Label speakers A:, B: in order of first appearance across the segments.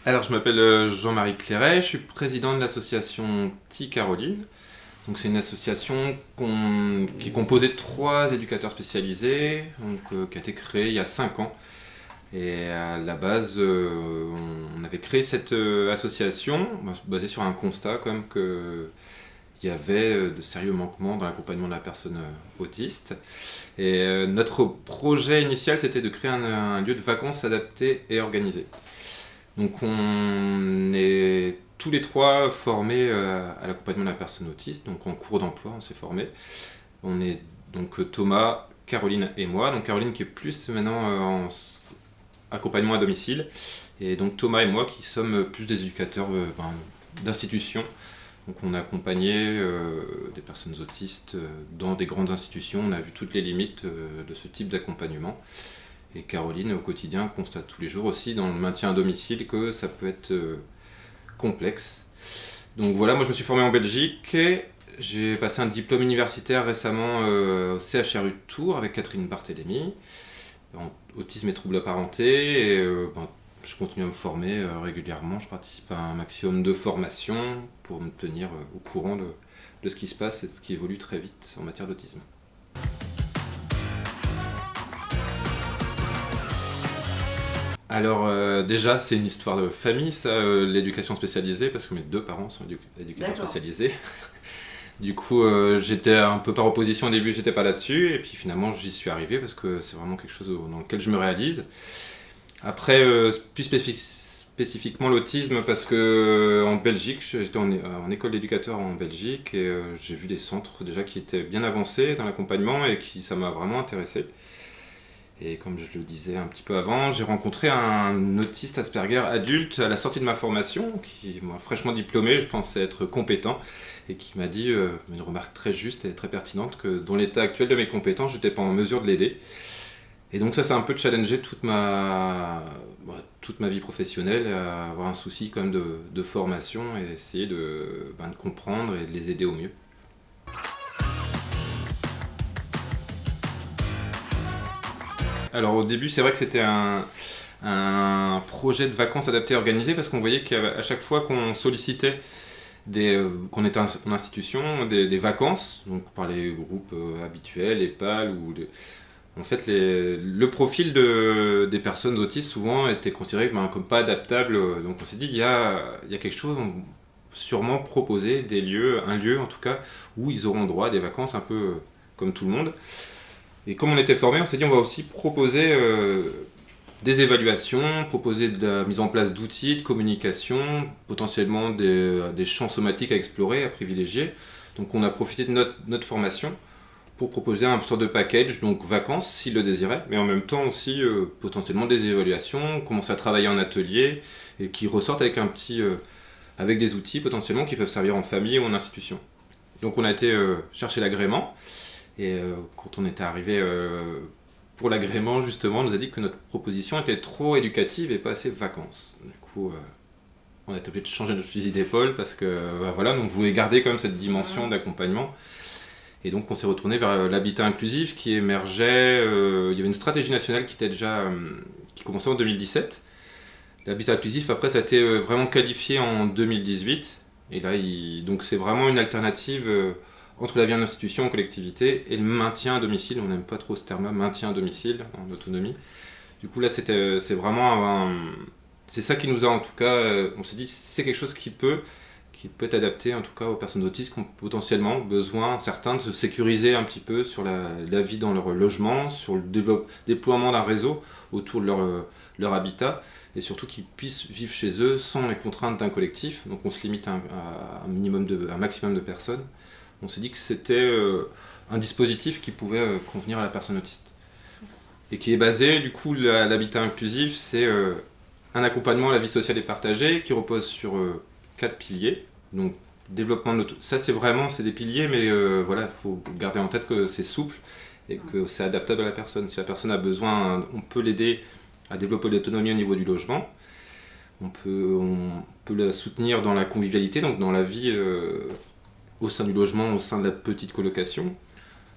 A: Alors, je m'appelle Jean-Marie Clairet, je suis président de l'association Petit Caroline. Donc, c'est une association qui est composée de 3 éducateurs spécialisés, qui a été créée il y a 5 ans. Et à la base, on avait créé cette association basée sur un constat quand même qu'il y avait de sérieux manquements dans l'accompagnement de la personne autiste. Et notre projet initial, c'était de créer un lieu de vacances adapté et organisé. Donc on est tous les 3 formés à l'accompagnement de la personne autiste, donc en cours d'emploi on s'est formés. On est donc Thomas, Caroline et moi. Donc Caroline qui est plus maintenant en accompagnement à domicile, et donc Thomas et moi qui sommes plus des éducateurs d'institutions. Donc on a accompagné des personnes autistes dans des grandes institutions, on a vu toutes les limites de ce type d'accompagnement. Et Caroline, au quotidien, constate tous les jours aussi dans le maintien à domicile que ça peut être complexe. Donc voilà, moi je me suis formé en Belgique. J'ai passé un diplôme universitaire récemment au CHRU de Tours avec Catherine Barthélémy, en autisme et troubles apparentés. Et je continue à me former régulièrement. Je participe à un maximum de formations pour me tenir au courant de ce qui se passe et de ce qui évolue très vite en matière d'autisme. Alors déjà c'est une histoire de famille ça, l'éducation spécialisée, parce que mes 2 parents sont éducateurs spécialisés. Du coup j'étais un peu par opposition au début, j'étais pas là-dessus, et puis finalement j'y suis arrivé parce que c'est vraiment quelque chose dans lequel je me réalise. Après plus spécifiquement l'autisme, parce que en Belgique, j'étais en école d'éducateur en Belgique, et j'ai vu des centres déjà qui étaient bien avancés dans l'accompagnement et ça m'a vraiment intéressé. Et comme je le disais un petit peu avant, j'ai rencontré un autiste Asperger adulte à la sortie de ma formation, qui m'a fraîchement diplômé, je pensais être compétent, et qui m'a dit une remarque très juste et très pertinente, que dans l'état actuel de mes compétences, je n'étais pas en mesure de l'aider. Et donc ça a un peu challengé toute ma vie professionnelle, à avoir un souci quand même de formation, et essayer de comprendre et de les aider au mieux. Alors au début, c'est vrai que c'était un projet de vacances adapté et organisé, parce qu'on voyait qu'à chaque fois qu'on sollicitait qu'on était en institution, des vacances, donc par les groupes habituels, EPAL, en fait le profil des personnes autistes souvent était considéré comme pas adaptable. Donc on s'est dit il y a quelque chose, on va sûrement proposer un lieu en tout cas, où ils auront droit à des vacances un peu comme tout le monde. Et comme on était formé, on s'est dit on va aussi proposer des évaluations, proposer de la mise en place d'outils de communication, potentiellement des champs somatiques à explorer, à privilégier. Donc on a profité de notre formation pour proposer un sorte de package, donc vacances s'ils le désiraient, mais en même temps aussi potentiellement des évaluations, commencer à travailler en atelier, et qui ressortent avec des outils potentiellement qui peuvent servir en famille ou en institution. Donc on a été chercher l'agrément. Et quand on était arrivé pour l'agrément, justement, on nous a dit que notre proposition était trop éducative et pas assez vacances. Du coup, on a été obligé de changer notre fusil d'épaule, parce que voilà, on voulait garder quand même cette dimension d'accompagnement. Et donc on s'est retourné vers l'habitat inclusif qui émergeait. Il y avait une stratégie nationale qui commençait en 2017. L'habitat inclusif, après, ça a été vraiment qualifié en 2018. Et là, donc c'est vraiment une alternative entre la vie en institution, en collectivité, et le maintien à domicile. On n'aime pas trop ce terme-là, maintien à domicile, en autonomie. Du coup, là, c'est vraiment c'est ça qui nous a, en tout cas, on s'est dit, c'est quelque chose qui peut être adapté, en tout cas, aux personnes autistes qui ont potentiellement besoin, certains, de se sécuriser un petit peu sur la vie dans leur logement, sur le déploiement d'un réseau autour de leur habitat, et surtout qu'ils puissent vivre chez eux sans les contraintes d'un collectif. Donc on se limite à un maximum de personnes. On s'est dit que c'était un dispositif qui pouvait convenir à la personne autiste. Et qui est basé, du coup, l'habitat inclusif, c'est un accompagnement à la vie sociale et partagée qui repose sur 4 piliers. Donc, développement de ça, c'est des piliers, mais voilà, il faut garder en tête que c'est souple et que c'est adaptable à la personne. Si la personne a besoin, on peut l'aider à développer l'autonomie au niveau du logement. On peut la soutenir dans la convivialité, donc dans la vie au sein du logement, au sein de la petite colocation.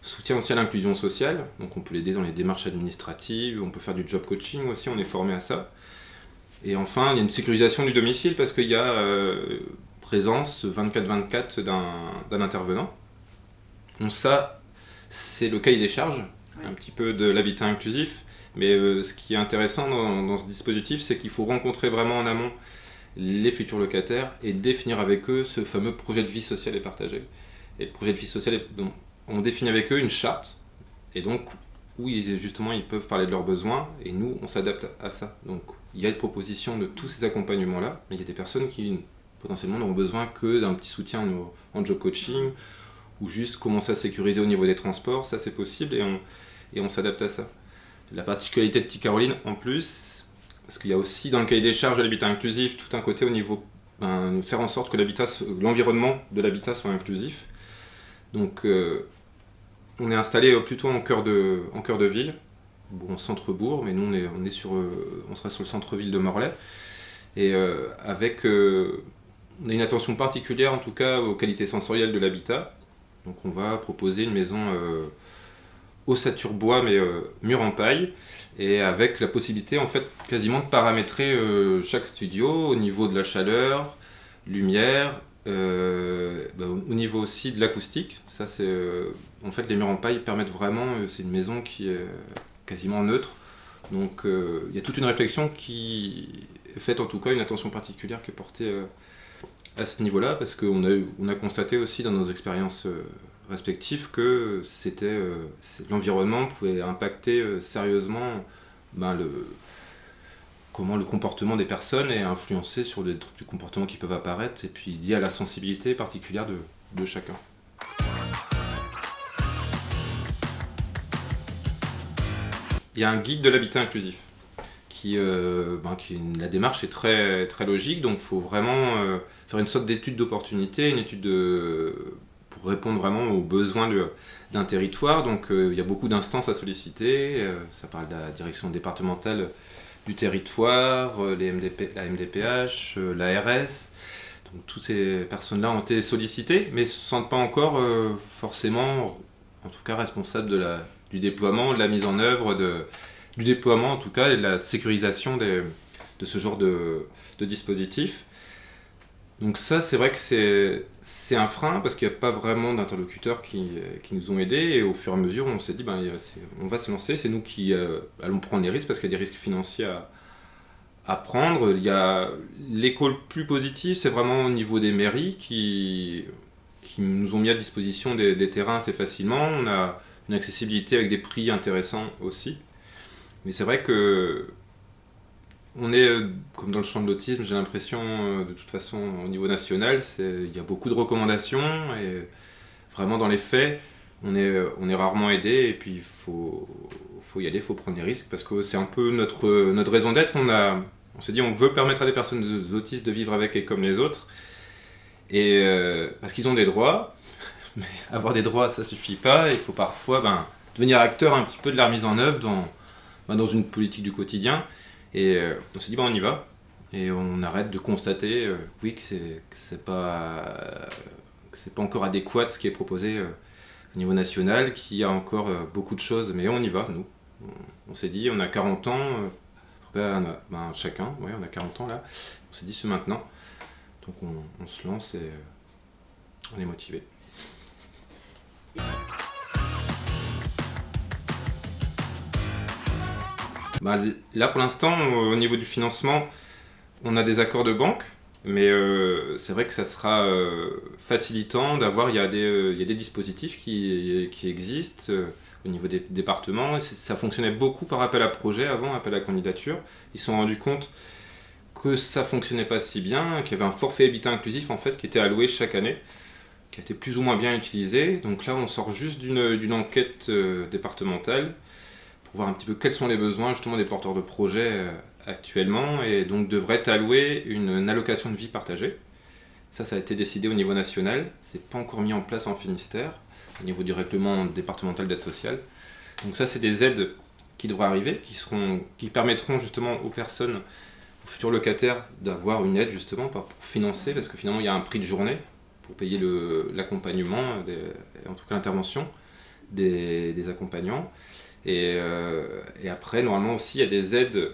A: Soutien aussi à l'inclusion sociale, donc on peut l'aider dans les démarches administratives, on peut faire du job coaching aussi, on est formé à ça. Et enfin, il y a une sécurisation du domicile parce qu'il y a présence 24/24 d'un intervenant. Donc ça, c'est le cahier des charges, un petit peu de l'habitat inclusif. Mais ce qui est intéressant dans ce dispositif, c'est qu'il faut rencontrer vraiment en amont les futurs locataires et définir avec eux ce fameux projet de vie sociale et partagé. Et le projet de vie sociale, on définit avec eux une charte, et donc où justement ils peuvent parler de leurs besoins, et nous on s'adapte à ça. Donc il y a une proposition de tous ces accompagnements-là, mais il y a des personnes qui potentiellement n'auront besoin que d'un petit soutien en job coaching, ou juste commencer à sécuriser au niveau des transports, ça c'est possible, et on s'adapte à ça. La particularité de T-Caroline en plus, parce qu'il y a aussi dans le cahier des charges de l'habitat inclusif tout un côté au niveau de faire en sorte que l'environnement de l'habitat soit inclusif. Donc on est installé plutôt en cœur de ville, bon, centre-bourg, mais nous on sera sur le centre-ville de Morlaix, et on a une attention particulière en tout cas aux qualités sensorielles de l'habitat. Donc on va proposer une maison ossature bois mais mur en paille, et avec la possibilité en fait quasiment de paramétrer chaque studio au niveau de la chaleur, lumière, au niveau aussi de l'acoustique. Ça c'est en fait les murs en paille permettent vraiment, c'est une maison qui est quasiment neutre. Donc il y a toute une réflexion qui est faite, en tout cas une attention particulière qui est portée à ce niveau-là, parce qu'on a constaté aussi dans nos expériences respectives que l'environnement pouvait impacter sérieusement comment le comportement des personnes est influencé sur les trucs du comportement qui peuvent apparaître, et puis lié à la sensibilité particulière de chacun. Il y a un guide de l'habitat inclusif la démarche est très, très logique, donc il faut vraiment faire une sorte d'étude d'opportunité, une étude pour répondre vraiment aux besoins d'un territoire. Donc il y a beaucoup d'instances à solliciter, ça parle de la direction départementale du territoire, la MDPH, l'ARS. Donc toutes ces personnes-là ont été sollicitées, mais ne se sentent pas encore forcément, en tout cas, responsables du déploiement, de la mise en œuvre, du déploiement en tout cas, et de la sécurisation de ce genre de dispositif. Donc ça, c'est vrai que c'est un frein, parce qu'il n'y a pas vraiment d'interlocuteurs qui nous ont aidés, et au fur et à mesure, on s'est dit, on va se lancer, c'est nous qui allons prendre les risques, parce qu'il y a des risques financiers à prendre. Il y a l'école plus positive, c'est vraiment au niveau des mairies qui nous ont mis à disposition des terrains assez facilement. On a une accessibilité avec des prix intéressants aussi. Mais c'est vrai que on est, comme dans le champ de l'autisme, j'ai l'impression, de toute façon, au niveau national, il y a beaucoup de recommandations, et vraiment dans les faits, on est rarement aidé, et puis il faut y aller, il faut prendre des risques, parce que c'est un peu notre raison d'être. On s'est dit, on veut permettre à des personnes autistes de vivre avec et comme les autres, et parce qu'ils ont des droits, mais avoir des droits, ça suffit pas, il faut parfois devenir acteur un petit peu de la remise en œuvre dans une politique du quotidien. Et on s'est dit, on y va, et on arrête de constater que c'est pas encore adéquat ce qui est proposé au niveau national, qu'il y a encore beaucoup de choses, mais on y va, nous. On s'est dit, on a 40 ans, chacun, on a 40 ans là, on s'est dit, c'est maintenant. Donc on se lance, et on est motivé. Là pour l'instant, au niveau du financement, on a des accords de banque, mais c'est vrai que ça sera facilitant d'avoir, il y a des dispositifs qui existent au niveau des départements. Ça fonctionnait beaucoup par appel à projet avant, appel à candidature. Ils se sont rendus compte que ça fonctionnait pas si bien, qu'il y avait un forfait habitat inclusif en fait qui était alloué chaque année, qui a été plus ou moins bien utilisé. Donc là on sort juste d'une enquête départementale pour voir un petit peu quels sont les besoins justement des porteurs de projets actuellement, et donc devrait allouer une allocation de vie partagée. Ça a été décidé au niveau national, c'est pas encore mis en place en Finistère, au niveau du règlement départemental d'aide sociale. Donc ça c'est des aides qui devraient arriver, qui permettront justement aux personnes, aux futurs locataires, d'avoir une aide justement pour financer, parce que finalement il y a un prix de journée pour payer l'accompagnement, en tout cas l'intervention des accompagnants. Et après, normalement aussi, il y a des aides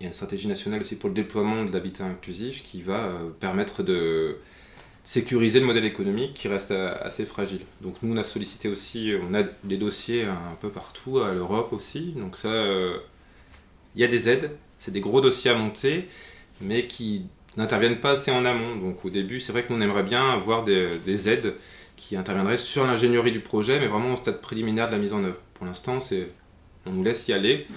A: y a une stratégie nationale aussi pour le déploiement de l'habitat inclusif qui va permettre de sécuriser le modèle économique qui reste assez fragile. Donc nous on a sollicité aussi, on a des dossiers un peu partout, à l'Europe aussi, donc ça, il y a des aides, c'est des gros dossiers à monter, mais qui n'interviennent pas assez en amont. Donc au début c'est vrai que nous on aimerait bien avoir des aides qui interviendraient sur l'ingénierie du projet, mais vraiment au stade préliminaire de la mise en œuvre. Pour l'instant on nous laisse y aller,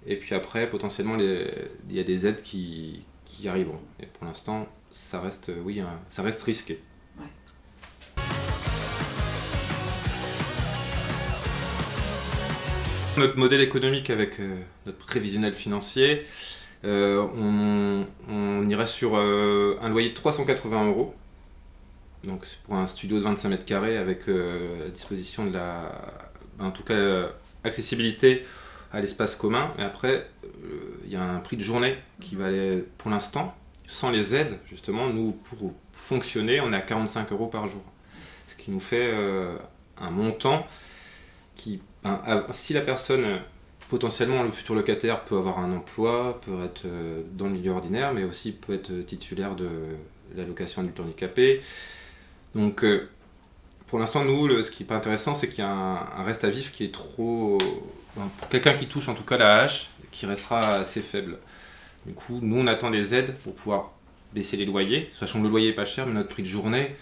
A: et puis après potentiellement il y a des aides qui arriveront. Et pour l'instant ça reste, ça reste risqué.
B: Ouais.
A: Notre modèle économique avec notre prévisionnel financier, on irait sur un loyer de 380 €. Donc c'est pour un studio de 25 mètres carrés avec la disposition de en tout cas accessibilité à l'espace commun. Et après, il y a un prix de journée qui va aller, pour l'instant, sans les aides, justement, nous, pour fonctionner, on est à 45 € par jour. Ce qui nous fait un montant qui, si la personne, potentiellement le futur locataire, peut avoir un emploi, peut être dans le milieu ordinaire, mais aussi peut être titulaire de l'allocation adulte handicapé. Donc, pour l'instant, nous, ce qui n'est pas intéressant, c'est qu'il y a un reste à vivre qui est trop... pour quelqu'un qui touche en tout cas la hache, qui restera assez faible. Du coup, nous, on attend des aides pour pouvoir baisser les loyers, sachant que le loyer n'est pas cher, mais notre prix de journée,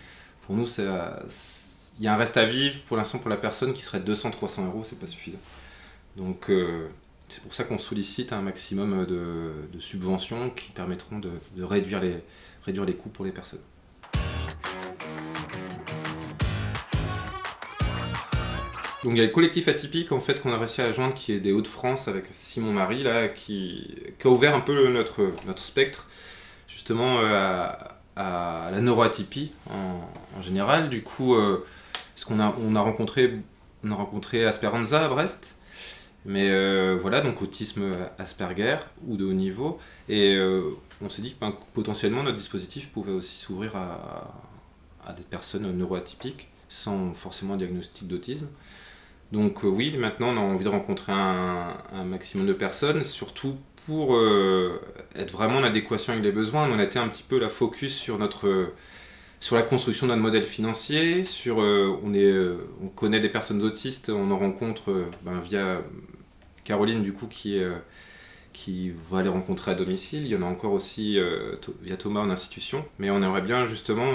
A: pour nous, il y a un reste à vivre. Pour l'instant, pour la personne qui serait 200-300 €, c'est pas suffisant. Donc, c'est pour ça qu'on sollicite un maximum de subventions qui permettront de réduire les coûts pour les personnes. Donc il y a le collectif atypique en fait qu'on a réussi à joindre qui est des Hauts-de-France avec Simon Marie là qui a ouvert un peu notre spectre justement à la neuroatypie en général. Du coup, parce qu'on on a rencontré Asperanza à Brest, mais voilà, donc autisme Asperger ou de haut niveau, et on s'est dit que potentiellement notre dispositif pouvait aussi s'ouvrir à des personnes neuroatypiques sans forcément diagnostic d'autisme. Donc oui, maintenant on a envie de rencontrer un maximum de personnes, surtout pour être vraiment en adéquation avec les besoins. On a été un petit peu la focus sur la construction d'un modèle financier, on connaît des personnes autistes, on en rencontre via Caroline du coup qui va les rencontrer à domicile. Il y en a encore aussi via Thomas en institution, mais on aimerait bien justement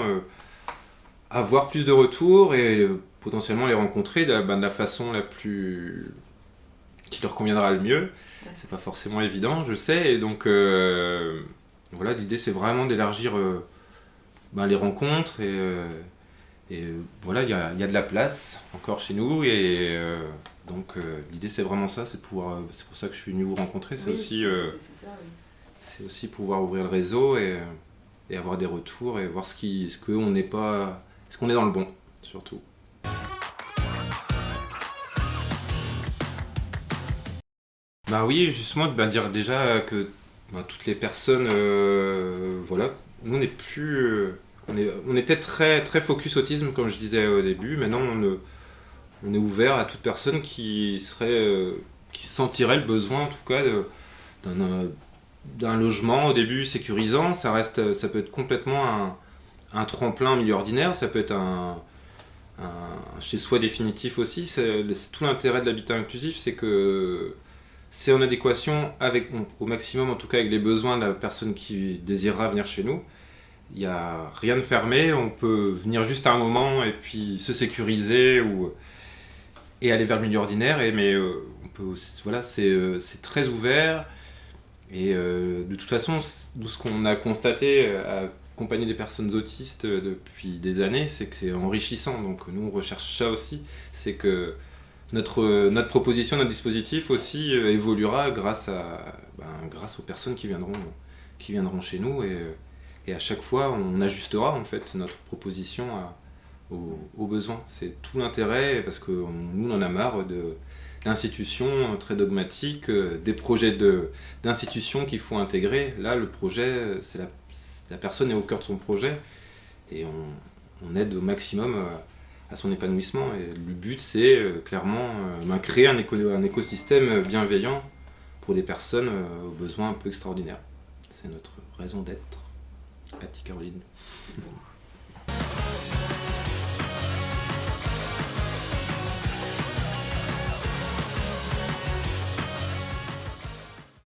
A: avoir plus de retours et potentiellement les rencontrer de la façon la plus qui leur conviendra le mieux. C'est pas forcément évident, je sais, et donc voilà, l'idée c'est vraiment d'élargir les rencontres et voilà, il y a de la place encore chez nous, et donc l'idée c'est vraiment ça, c'est pour ça que je suis venu vous rencontrer, c'est aussi c'est aussi pouvoir ouvrir le réseau et avoir des retours et voir est-ce qu'on est dans le bon surtout. Bah oui, justement, dire déjà que toutes les personnes, voilà, nous on n'est plus, on était très très focus autisme comme je disais au début. Maintenant on est ouvert à toute personne qui sentirait le besoin en tout cas d'un logement au début sécurisant. Ça peut être complètement un tremplin en milieu ordinaire, ça peut être un chez-soi définitif aussi. C'est tout l'intérêt de l'habitat inclusif, c'est que c'est en adéquation au maximum en tout cas avec les besoins de la personne qui désirera venir chez nous. Il n'y a rien de fermé, on peut venir juste à un moment et puis se sécuriser et aller vers le milieu ordinaire, mais on peut aussi, voilà, c'est très ouvert, et de toute façon ce qu'on a constaté à accompagner des personnes autistes depuis des années, c'est que c'est enrichissant. Donc nous on recherche ça aussi, c'est que notre proposition, notre dispositif aussi évoluera grâce aux personnes qui viendront chez nous, et à chaque fois on ajustera en fait notre proposition aux besoins. C'est tout l'intérêt, parce que nous on en a marre d'institutions très dogmatiques, des projets d'institutions qu'il faut intégrer. Là le projet, c'est la personne est au cœur de son projet, et on aide au maximum à son épanouissement, et le but c'est clairement créer un écosystème bienveillant pour des personnes aux besoins un peu extraordinaires. C'est notre raison d'être. À ti, Caroline.